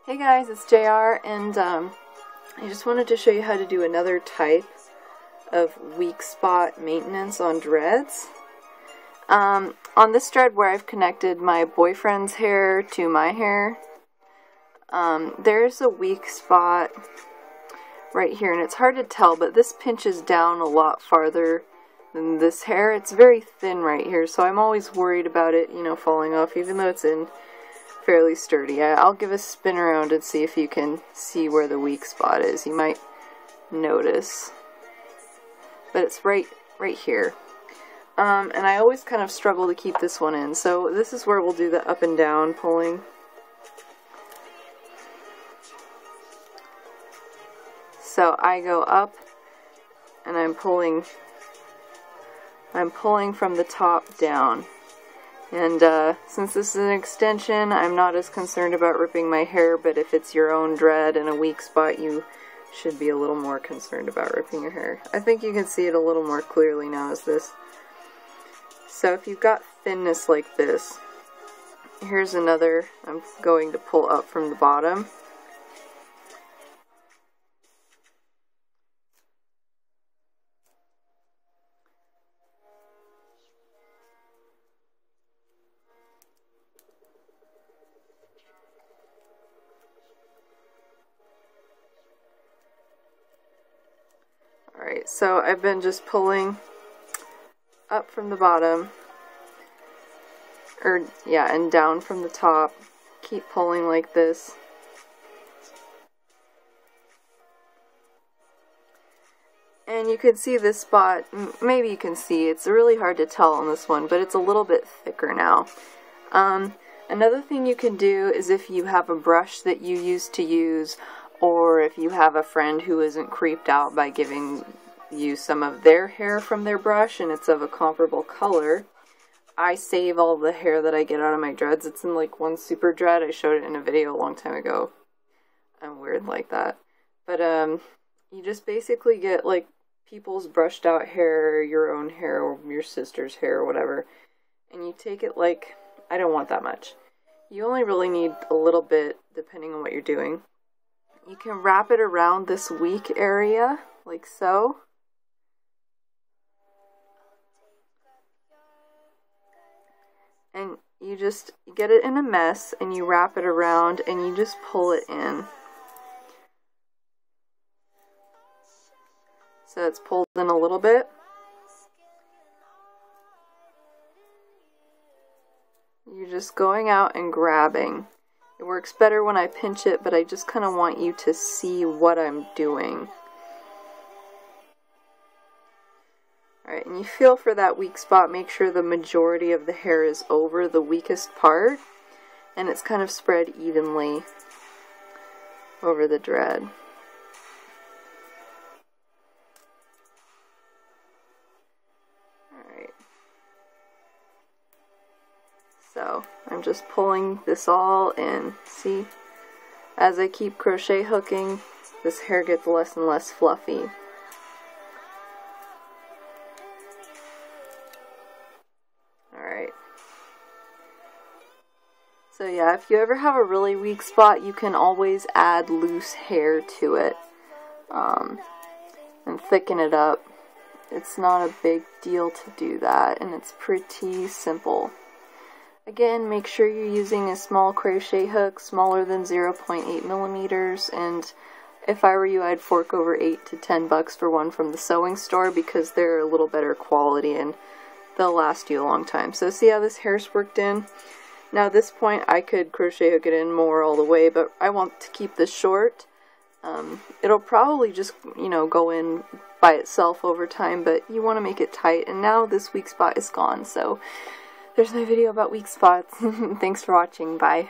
Hey guys, it's JR, and I just wanted to show you how to do another type of weak spot maintenance on dreads. On this dread where I've connected my boyfriend's hair to my hair, there's a weak spot right here, and it's hard to tell, but this pinches down a lot farther than this hair. It's very thin right here, so I'm always worried about it, you know, falling off, even though it's in fairly sturdy. I'll give a spin around and see if you can see where the weak spot is. You might notice, but it's right here. And I always kind of struggle to keep this one in, so this is where we'll do the up and down pulling. So I go up and I'm pulling from the top down. And since this is an extension, I'm not as concerned about ripping my hair, but if it's your own dread and a weak spot, you should be a little more concerned about ripping your hair. I think you can see it a little more clearly now as this. So if you've got thinness like this, here's another. I'm going to pull up from the bottom. Alright, so I've been just pulling up from the bottom, and down from the top. Keep pulling like this. And you can see this spot, maybe you can see, it's really hard to tell on this one, but it's a little bit thicker now. Another thing you can do is if you have a brush that you used to use, or if you have a friend who isn't creeped out by giving you some of their hair from their brush and it's of a comparable color, I save all the hair that I get out of my dreads. It's in like one super dread. I showed it in a video a long time ago. I'm weird like that. But you just basically get like people's brushed out hair, your own hair, or your sister's hair, or whatever, and you take it like, I don't want that much. You only really need a little bit depending on what you're doing. You can wrap it around this weak area, like so. And you just get it in a mess, and you wrap it around, and you just pull it in. So it's pulled in a little bit. You're just going out and grabbing. It works better when I pinch it, but I just kind of want you to see what I'm doing. Alright, and you feel for that weak spot. Make sure the majority of the hair is over the weakest part, and it's kind of spread evenly over the dread. Alright. So I'm just pulling this all in. See, as I keep crochet hooking, this hair gets less and less fluffy. Alright. So yeah, if you ever have a really weak spot, you can always add loose hair to it and thicken it up. It's not a big deal to do that, and it's pretty simple. Again, make sure you're using a small crochet hook, smaller than 0.8 millimeters, and if I were you, I'd fork over $8 to $10 for one from the sewing store, because they're a little better quality and they'll last you a long time. So see how this hair's worked in? Now at this point I could crochet hook it in more all the way, but I want to keep this short. It'll probably just, you know, go in by itself over time, but you want to make it tight, and now this weak spot is gone. So there's my video about weak spots. Thanks for watching. Bye.